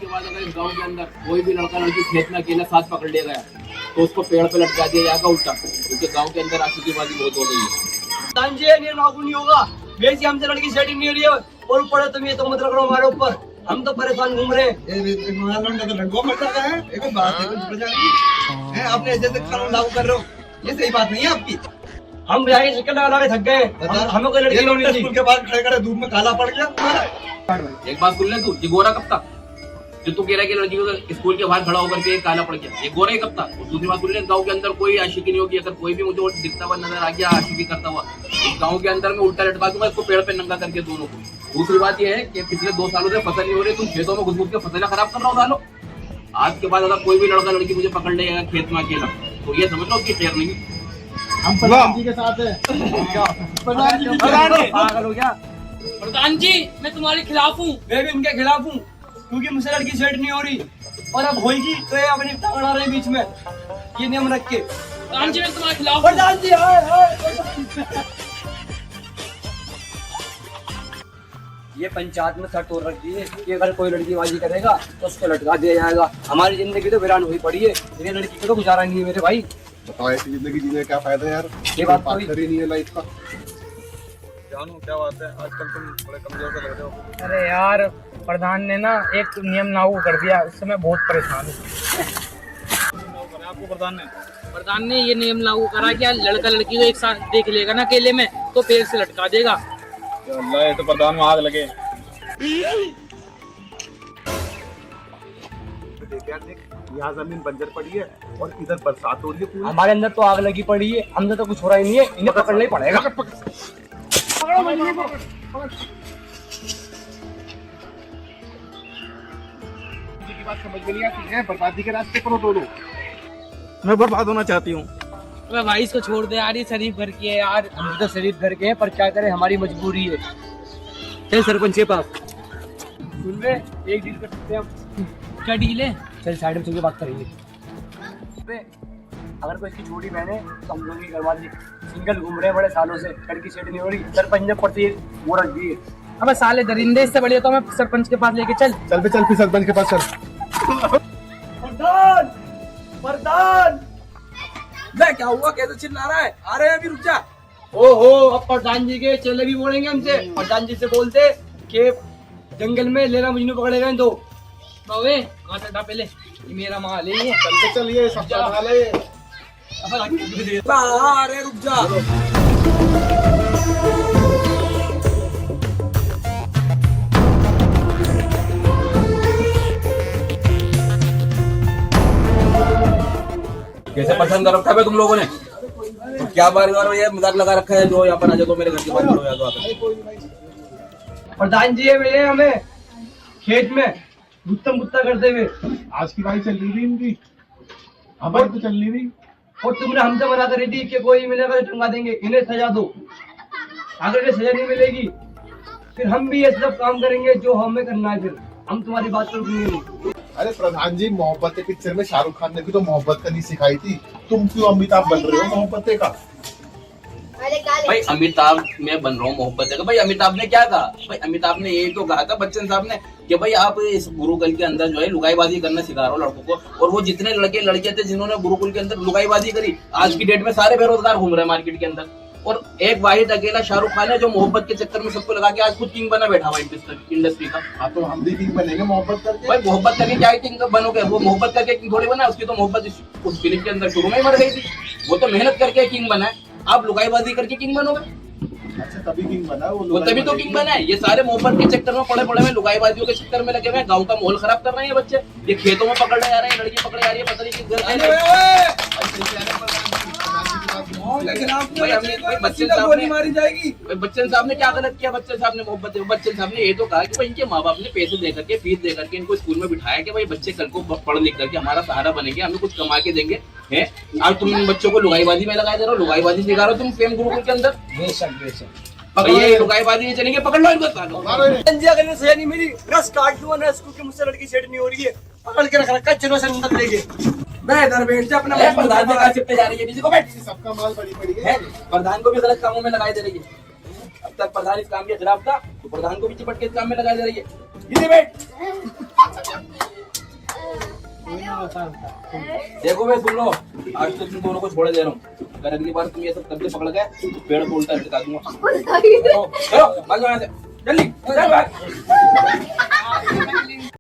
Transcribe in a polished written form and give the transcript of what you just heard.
के बाद अगर इस गांव के अंदर कोई भी लड़का लड़की खेत में अकेला साथ पकड़ लिया गया तो उसको पेड़ पे लटका दिया जाएगा उल्टा, क्योंकि गांव के अंदर आशिकीबाजी बहुत हो गई है। ये लागू नहीं होगा, वैसे हमसे लड़की सेटिंग नहीं हो रही है और ऊपर तुम ये तो मत रखो हमारे ऊपर, हम तो परेशान घूम रहे हैं। आपने ऐसे कानून लागू कर रहे हो, ये सही बात नहीं है आपकी। हम यहाँ की शिकल लगा के थक गए, हमें कोई लड़की नहीं मिली। स्कूल के बाद खड़े खड़े धूप में काला पड़ गया। एक बात सुन ले, तू ये गोरा कब था जो तू कह रहा है कि लड़की को स्कूल के बाहर खड़ा होकर के काला पड़ गया, ये गोरा ही कब था। और दूसरी बात सुन ले, गाँव के अंदर कोई आशिकी नहीं होगी, अगर कोई भी मुझे दिखता हुआ नजर आ गया आशिकी करता हुआ इस गाँव के अंदर मैं उल्टा लटका दूंगा इसको पेड़ पे नंगा करके दोनों को। दूसरी बात यह है कि पिछले 2 सालों से फसल नहीं हो रही, तुम खेतों में घुस के फसलें खराब कर रहा हो डालो। आज के बाद अगर कोई भी लड़का लड़की मुझे पकड़ लेगा खेत में अकेला तो ये समझ लो उसकी खैर नहीं। हम प्रधान जी के साथ हैं। पागल हो गया। प्रधान जी मैं तुम्हारे खिलाफ हूँ। मैं भी इनके खिलाफ हूँ, क्योंकि मुझसे लड़की सेट नहीं हो रही और अब होगी तो ये अपनी टांग अड़ा रहे बीच में, ये नियम रख के। प्रधान जी मैं तुम्हारे खिलाफ हूँ। प्रधान जी ये पंचायत में शर्त और रखी है कि अगर कोई लड़कीबाजी करेगा तो उसको लटका दिया जाएगा। हमारी जिंदगी तो वीरान हुई पड़ी है, ये लड़की को तो गुजारा नहीं है मेरे भाई। बताओ ऐसी जिंदगी जीने का क्या फायदा यार, ये बात ही नहीं है लाइफ का। जानू क्या बात है, आजकल तुम थोड़े कमजोर से लग रहे हो। अरे यार प्रधान ने ना एक नियम लागू कर दिया, उससे मैं बहुत परेशान हूँ। आपको प्रधान ने ये नियम लागू करा कि लड़का लड़की को एक साथ देख लेगा ना अकेले में तो पेड़ से लटका देगा। अल्लाह, ये तो प्रधान में आग लगे। यहाँ जमीन बंजर पड़ी है और इधर बरसात हो रही है पूरी। हमारे अंदर तो आग लगी पड़ी है, हमने तो कुछ हो रहा ही नहीं है, इन्हें पकड़ना ही पड़ेगा। की बात समझ में नहीं आती है, बर्बादी के रास्ते पर हो दोनों। मैं बर्बाद होना चाहती हूँ। अबे भाई इसको छोड़ दे यार, ये शरीफ घर की है यार। हम तो शरीफ घर के हैं पर क्या करें, हमारी मजबूरी है। चल सरपंच के पास। सुन ले, एक डील कर सकते हैं हम। क्या डील है? चल साइड में चल के बात करेंगे। अगर कोई इसकी छोटी बहन है तो हम लोग की करवा दी। सिंगल घूम रहे हैं बड़े सालों से, लड़की सेट नहीं हो रही, सरपंच ने पड़ती वो रख दी है। अबे साले दरिंदे, इससे बढ़िया तो मैं सरपंच के पास लेके चल। चल फिर सरपंच के पास चल। प्रधान, प्रधान, क्या हुआ, कैसे चिल्ला रहा है? आ रहे हैं अभी, रुक जा। ओहो, अब प्रधान जी के चेले भी बोलेंगे हमसे। प्रधान जी से बोलते कि जंगल में लेना मुझे पकड़े गए तो। बावे कहाँ से हटा पहले, ये मेरा माल है ये। चल के चलिए सब वाले। अरे रुक जा। कैसे पसंद कर रखा है तुम लोगों ने? तो क्या बार ये मजाक लगा रखा है जो यहाँ पर आ जाओ तो मेरे घर के बाहर खड़ो या तो आकर। प्रधान जी ये मिले हमें खेत में गुत्तम गुत्ता करते हुए। आज की बाई चल रही थी इनकी, हमारी तो चल रही थी। और तुमने हमसे मना करी थी कि कोई मिलेगा तो टंगा देंगे, इन्हें सजा दो। अगर ये सजा नहीं मिलेगी फिर हम भी ये सब काम करेंगे जो हमें करना है, फिर हम तुम्हारी बात पर रुकेंगे नहीं। अरे प्रधान जी, मोहब्बत पिक्चर में शाहरुख खान ने भी तो मोहब्बत करनी सिखाई थी, तुम क्यों अमिताभ बन रहे हो मोहब्बत का? भाई अमिताभ मैं बन रहा हूँ मोहब्बत का? भाई अमिताभ ने क्या कहा? भाई अमिताभ ने यही तो कहा था बच्चन साहब ने कि भाई आप इस गुरुकुल के अंदर जो है लुगाईबाजी करना सिखा रहे हो लड़कों को। और वो जितने लड़के लड़कियां थे जिन्होंने गुरुकुल के अंदर लुगाईबाजी करी, आज की डेट में सारे बेरोजगार घूम रहे हैं मार्केट के अंदर। और एक वाहिद अकेला शाहरुख खान है जो मोहब्बत के चक्कर में सबको लगा के आज खुद किंग बना बैठा हुआ इंडस्ट्री का। हाँ तो हम भी किंग बनेंगे मोहब्बत करके। भाई मोहब्बत करके क्या किंग बनोगे? वो मोहब्बत करके किंग थोड़ी बना, उसकी तो मोहब्बत उस फिल्म के अंदर शुरू में ही मर गई थी। वो तो मेहनत करके किंग बना है, आप लुगाईबाजी करके किंग बनोगे? अच्छा तभी किंग बना वो तभी तो किंग बना है। ये सारे मोहब्बत के चक्कर में पड़े पड़े में लुगाईबाजियों के चक्कर में लगे हुए, गांव का माहौल खराब कर रहे हैं बच्चे। ये खेतों में पकड़े जा रहे हैं, लड़की पकड़े जा रही है, पता नहीं किस घर बच्चन साहब ने क्या गलत किया? बच्चन साहब ने मोहब्बत, बच्चन साहब ने ये तो कहा कि भाई इनके माँ बाप ने पैसे दे करके फीस दे करके इनको स्कूल में बिठाया कि भाई बच्चे कल को पढ़ लिख करके हमारा सहारा बनेंगे, हमें कुछ कमा के देंगे। है आज तुम इन बच्चों को लुगाईबाजी में लगा दे रहे हो, लुगाईबाजी सिखा रहे हो तुम फेम गुरुकुल के अंदर। बेशक बेशक ये लुगाईबाजी नहीं चलेंगे, पकड़ लो इनको। अगर सजा नहीं मिली रस काट दूंगा ना, स्कूल के मुझसे लड़की सेट नहीं हो रही है, पकड़ के रख रखा, चलो सर अंदर लेके। मैं इधर बैठ जा अपना। प्रधान जी का चिपटे जा रही है, किसी को बैठ। सबका माल बड़ी पड़ी है। प्रधान को भी गलत कामों में लगाई दे रही है। अब तक प्रधान इस काम के खिलाफ था तो प्रधान को भी चिपट के इस काम में लगाई दे रही है। इधर बैठ। देखो भाई सुन लो, आज तो तुम दोनों को छोड़ दे रहा हूँ। अगर अगली बार तुम ये सब करते पकड़ गए तो पेड़ को उल्टा लटका दूंगा। चलो भाग यहाँ से, जल्दी चल भाग।